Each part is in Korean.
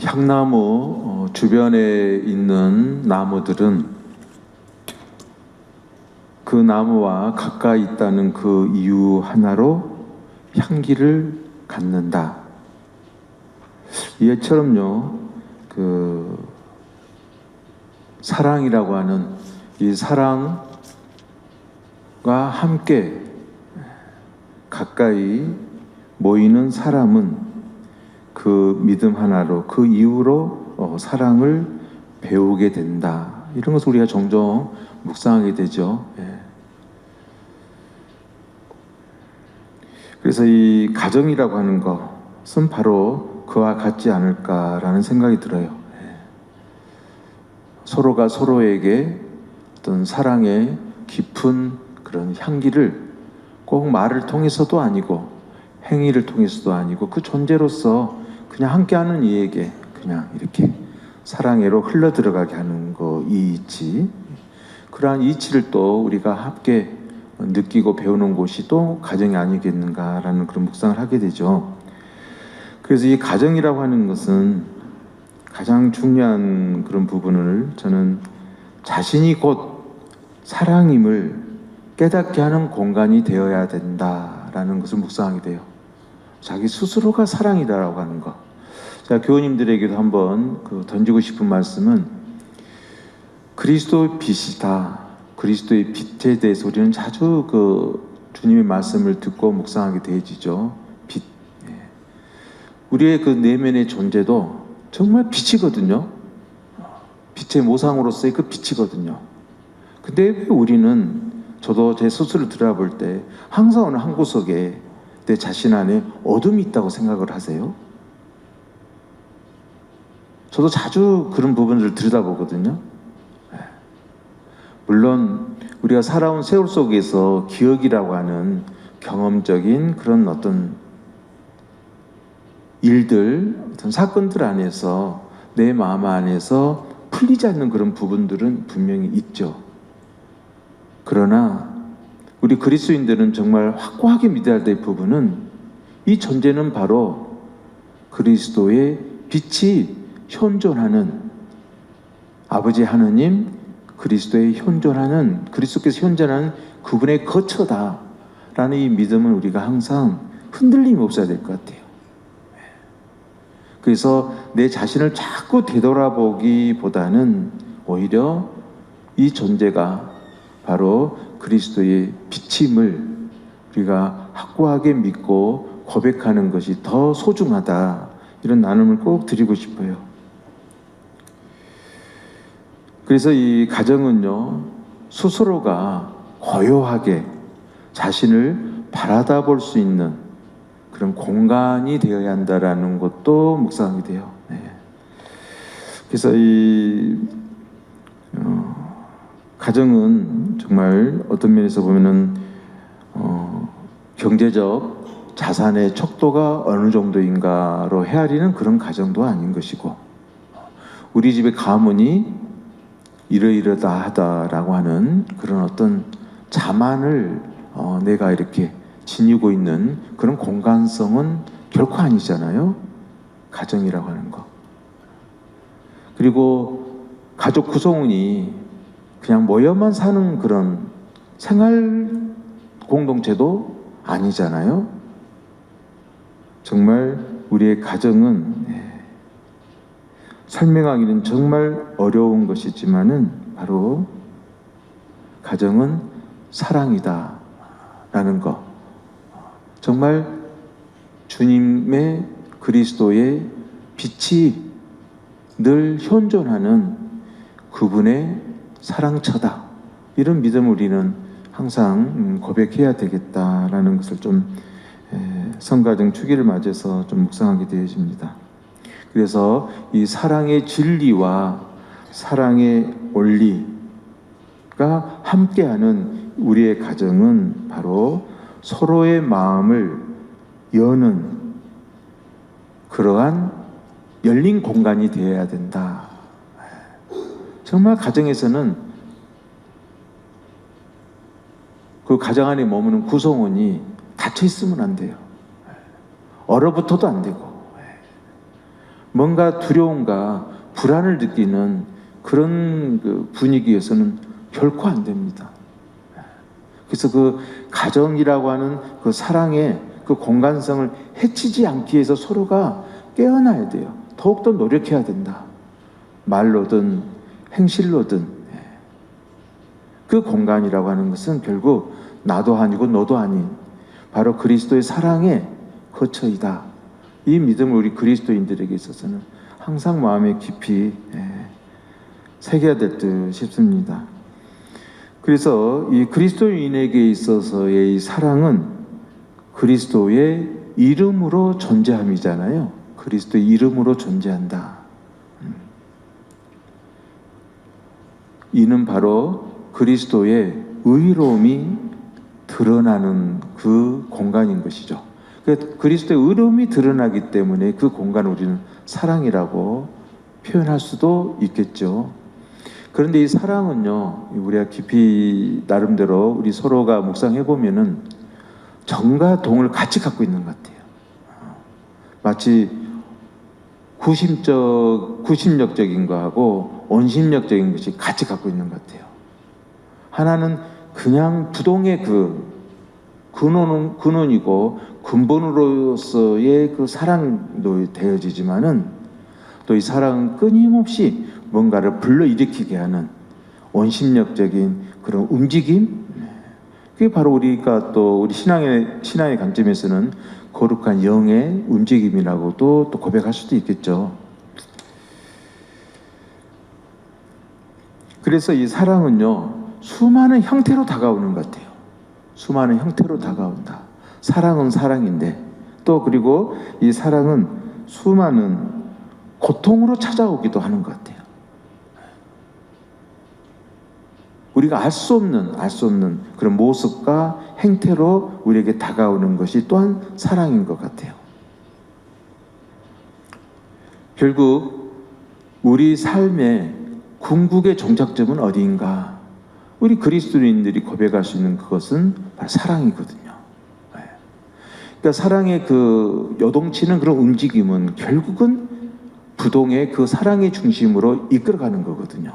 향나무 주변에 있는 나무들은 그 나무와 가까이 있다는 그 이유 하나로 향기를 갖는다. 이처럼요, 사랑이라고 하는 이 사랑과 함께 가까이 모이는 사람은 그 믿음 하나로, 그 이유로 사랑을 배우게 된다. 이런 것을 우리가 종종 묵상하게 되죠. 그래서 이 가정이라고 하는 것은 바로 그와 같지 않을까라는 생각이 들어요. 서로가 서로에게 어떤 사랑의 깊은 그런 향기를 꼭 말을 통해서도 아니고 행위를 통해서도 아니고 그 존재로서 그냥 함께하는 이에게 그냥 이렇게 사랑으로 흘러 들어가게 하는 거, 이 이치, 그러한 이치를 또 우리가 함께 느끼고 배우는 곳이 또 가정이 아니겠는가라는 그런 묵상을 하게 되죠. 그래서 이 가정이라고 하는 것은 가장 중요한 그런 부분을 저는 자신이 곧 사랑임을 깨닫게 하는 공간이 되어야 된다라는 것을 묵상하게 돼요. 자기 스스로가 사랑이다라고 하는 것. 제가 교우님들에게도 한번 던지고 싶은 말씀은 그리스도의 빛이다. 그리스도의 빛에 대해서 우리는 자주 주님의 말씀을 듣고 묵상하게 되어지죠. 빛. 우리의 그 내면의 존재도 정말 빛이거든요. 빛의 모상으로서의 그 빛이거든요. 근데 왜 우리는, 저도 제 스스로 들어볼 때 항상 어느 한 구석에 내 자신 안에 어둠이 있다고 생각을 하세요? 저도 자주 그런 부분들을 들여다보거든요. 물론 우리가 살아온 세월 속에서 기억이라고 하는 경험적인 그런 어떤 일들, 어떤 사건들 안에서 내 마음 안에서 풀리지 않는 그런 부분들은 분명히 있죠. 그러나 우리 그리스도인들은 정말 확고하게 믿어야 될 부분은 이 존재는 바로 그리스도의 빛이 현존하는, 아버지 하느님 그리스도의 현존하는, 그리스도께서 현존하는 그분의 거처다라는 이 믿음은 우리가 항상 흔들림이 없어야 될 것 같아요. 그래서 내 자신을 자꾸 되돌아보기보다는 오히려 이 존재가 바로 그리스도의 빛임을 우리가 확고하게 믿고 고백하는 것이 더 소중하다, 이런 나눔을 꼭 드리고 싶어요. 그래서 이 가정은요, 스스로가 고요하게 자신을 바라다 볼 수 있는 그런 공간이 되어야 한다라는 것도 묵상이 돼요. 그래서 이 가정은 정말 어떤 면에서 보면은 경제적 자산의 척도가 어느 정도인가로 헤아리는 그런 가정도 아닌 것이고, 우리 집의 가문이 이러이러다 하다라고 하는 그런 어떤 자만을 내가 이렇게 지니고 있는 그런 공간성은 결코 아니잖아요. 가정이라고 하는 거. 그리고 가족 구성원이 그냥 모여만 사는 그런 생활 공동체도 아니잖아요. 정말 우리의 가정은 설명하기는 정말 어려운 것이지만은 바로 가정은 사랑이다 라는 것, 정말 주님의 그리스도의 빛이 늘 현존하는 그분의 사랑처다, 이런 믿음을 우리는 항상 고백해야 되겠다라는 것을 좀 성가정 주기를 맞아서 좀 묵상하게 되어집니다. 그래서 이 사랑의 진리와 사랑의 원리가 함께하는 우리의 가정은 바로 서로의 마음을 여는 그러한 열린 공간이 되어야 된다. 정말 가정에서는 그 가정 안에 머무는 구성원이 닫혀 있으면 안 돼요. 얼어붙어도 안 되고, 뭔가 두려움과 불안을 느끼는 그런 그 분위기에서는 결코 안 됩니다. 그래서 그 가정이라고 하는 그 사랑의 그 공간성을 해치지 않기 위해서 서로가 깨어나야 돼요. 더욱더 노력해야 된다. 말로든 행실로든. 그 공간이라고 하는 것은 결국 나도 아니고 너도 아닌 바로 그리스도의 사랑의 거처이다. 이 믿음을 우리 그리스도인들에게 있어서는 항상 마음에 깊이 새겨야 될 듯 싶습니다. 그래서 이 그리스도인에게 있어서의 이 사랑은 그리스도의 이름으로 존재함이잖아요. 그리스도의 이름으로 존재한다. 이는 바로 그리스도의 의로움이 드러나는 그 공간인 것이죠. 그리스도의 의로움이 드러나기 때문에 그 공간을 우리는 사랑이라고 표현할 수도 있겠죠. 그런데 이 사랑은요, 우리가 깊이 나름대로 우리 서로가 묵상해 보면은 정과 동을 같이 갖고 있는 것 같아요. 마치 구심력적인 거하고 원심력적인 것이 같이 갖고 있는 것 같아요. 하나는 그냥 부동의 근원이고 근본으로서의 그 사랑도 되어지지만은 또 이 사랑은 끊임없이 뭔가를 불러일으키게 하는 원심력적인 그런 움직임. 그게 바로 우리가 또 우리 신앙의 관점에서는 거룩한 영의 움직임이라고도 또 고백할 수도 있겠죠. 그래서 이 사랑은요, 수많은 형태로 다가오는 것 같아요. 수많은 형태로 다가온다. 사랑은 사랑인데 또 그리고 이 사랑은 수많은 고통으로 찾아오기도 하는 것 같아요. 우리가 알 수 없는 그런 모습과 행태로 우리에게 다가오는 것이 또한 사랑인 것 같아요. 결국 우리 삶의 궁극의 종착점은 어디인가? 우리 그리스도인들이 고백할 수 있는 그것은 바로 사랑이거든요. 그러니까 사랑의 그 요동치는 그런 움직임은 결국은 부동의 그 사랑의 중심으로 이끌어가는 거거든요.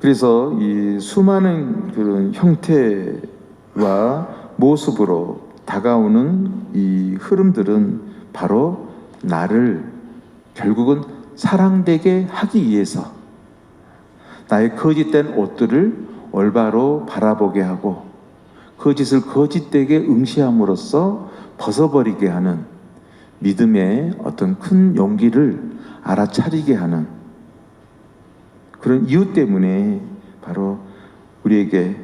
그래서 이 수많은 그런 형태와 모습으로 다가오는 이 흐름들은 바로 나를 결국은 사랑되게 하기 위해서 나의 거짓된 옷들을 올바로 바라보게 하고 거짓을 거짓되게 응시함으로써 벗어버리게 하는 믿음의 어떤 큰 용기를 알아차리게 하는 그런 이유 때문에 바로 우리에게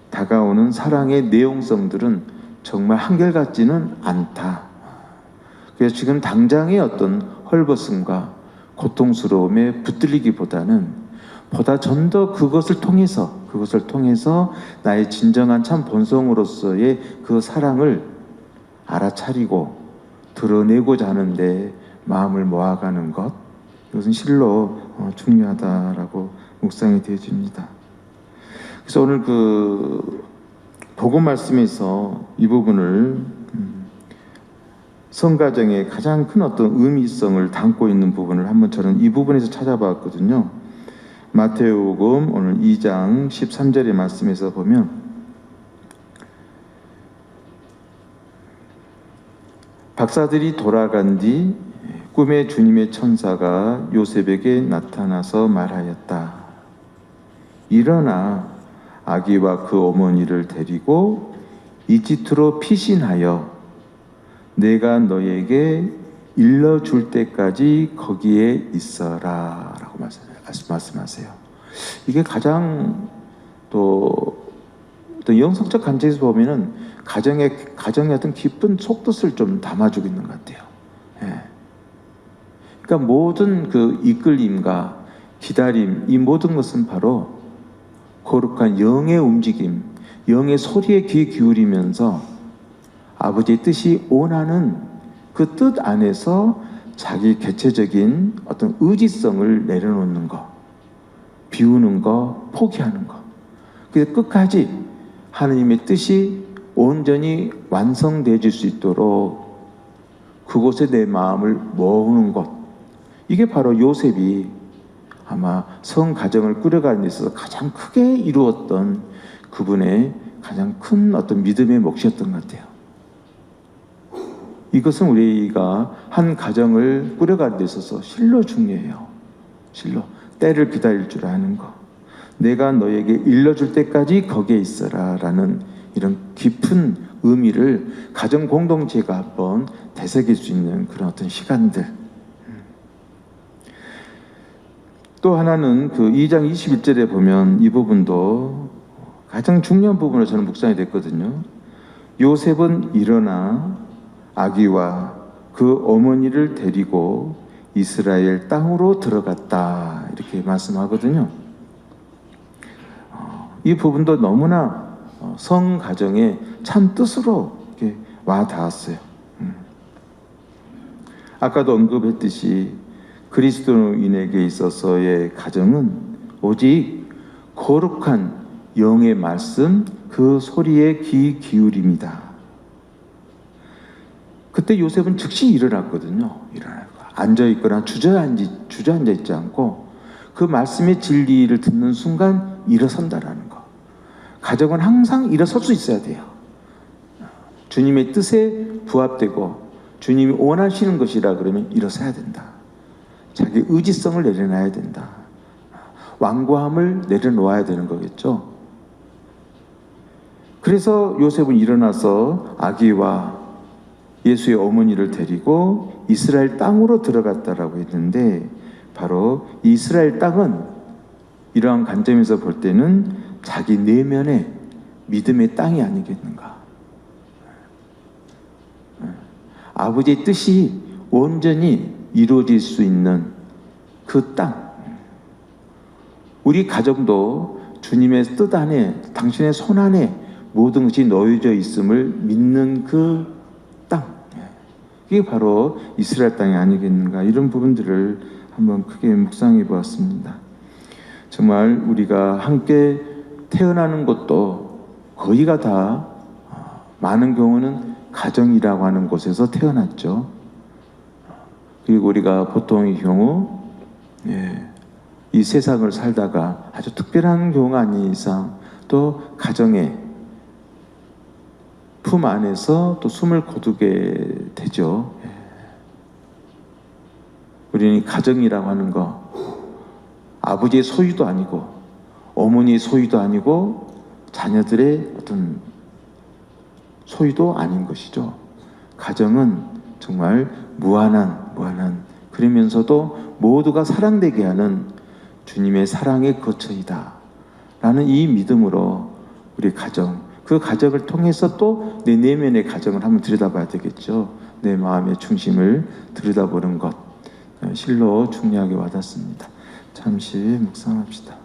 다가오는 사랑의 내용성들은 정말 한결같지는 않다. 그래서 지금 당장의 어떤 헐벗음과 고통스러움에 붙들리기보다는 보다 좀 더 그것을 통해서 나의 진정한 참 본성으로서의 그 사랑을 알아차리고 드러내고자 하는데 마음을 모아가는 것, 이것은 실로 중요하다라고 묵상이 되어집니다. 그래서 오늘 그 복음 말씀에서 이 부분을 성가정의 가장 큰 어떤 의미성을 담고 있는 부분을 한번 저는 이 부분에서 찾아봤거든요. 마태복음 오늘 2장 13절의 말씀에서 보면 박사들이 돌아간 뒤 꿈에 주님의 천사가 요셉에게 나타나서 말하였다. 일어나 아기와 그 어머니를 데리고 이집트로 피신하여 내가 너에게 일러줄 때까지 거기에 있어라 라고 말씀하세요. 이게 가장 또 영성적 관점에서 보면은 가정의 어떤 깊은 속뜻을 좀 담아주고 있는 것 같아요. 예. 그러니까 모든 그 이끌림과 기다림, 이 모든 것은 바로 거룩한 영의 움직임, 영의 소리에 귀 기울이면서 아버지의 뜻이 원하는 그 뜻 안에서 자기 개체적인 어떤 의지성을 내려놓는 것, 비우는 것, 포기하는 것. 그래서 끝까지 하느님의 뜻이 온전히 완성되어질 수 있도록 그곳에 내 마음을 모으는 것, 이게 바로 요셉이 아마 성가정을 꾸려가는 데 있어서 가장 크게 이루었던 그분의 가장 큰 어떤 믿음의 몫이었던 것 같아요. 이것은 우리가 한 가정을 꾸려가는 데 있어서 실로 중요해요. 실로 때를 기다릴 줄 아는 거, 내가 너에게 일러줄 때까지 거기에 있어라 라는 이런 깊은 의미를 가정 공동체가 한번 되새길 수 있는 그런 어떤 시간들. 또 하나는 그 2장 21절에 보면 이 부분도 가장 중요한 부분으로 저는 묵상이 됐거든요. 요셉은 일어나 아기와 그 어머니를 데리고 이스라엘 땅으로 들어갔다, 이렇게 말씀하거든요. 이 부분도 너무나 성가정의 참 뜻으로 이렇게 와 닿았어요. 아까도 언급했듯이 그리스도인에게 있어서의 가정은 오직 거룩한 영의 말씀, 그 소리에 귀 기울입니다. 그때 요셉은 즉시 일어났거든요. 일어나고 앉아있거나 주저앉아 있지 않고 그 말씀의 진리를 듣는 순간 일어선다라는 거. 가정은 항상 일어설 수 있어야 돼요. 주님의 뜻에 부합되고 주님이 원하시는 것이라 그러면 일어서야 된다. 자기 의지성을 내려놔야 된다. 완고함을 내려놓아야 되는 거겠죠. 그래서 요셉은 일어나서 아기와 예수의 어머니를 데리고 이스라엘 땅으로 들어갔다라고 했는데, 바로 이스라엘 땅은 이러한 관점에서 볼 때는 자기 내면의 믿음의 땅이 아니겠는가. 아버지의 뜻이 온전히 이루어질 수 있는 그 땅. 우리 가정도 주님의 뜻 안에, 당신의 손 안에 모든 것이 놓여져 있음을 믿는 그 땅. 이게 바로 이스라엘 땅이 아니겠는가. 이런 부분들을 한번 크게 묵상해 보았습니다. 정말 우리가 함께 태어나는 것도 거의가 다 많은 경우는 가정이라고 하는 곳에서 태어났죠. 그리고 우리가 보통의 경우 이 세상을 살다가 아주 특별한 경우가 아닌 이상 또 가정의 품 안에서 또 숨을 거두게 되죠. 우리는 가정이라고 하는 거 아버지의 소유도 아니고 어머니의 소유도 아니고 자녀들의 어떤 소유도 아닌 것이죠. 가정은 정말 무한한 그러면서도 모두가 사랑되게 하는 주님의 사랑의 거처이다 라는 이 믿음으로 우리 가정, 그 가정을 통해서 또 내 내면의 가정을 한번 들여다봐야 되겠죠. 내 마음의 중심을 들여다보는 것, 실로 중요하게 와닿습니다. 잠시 묵상합시다.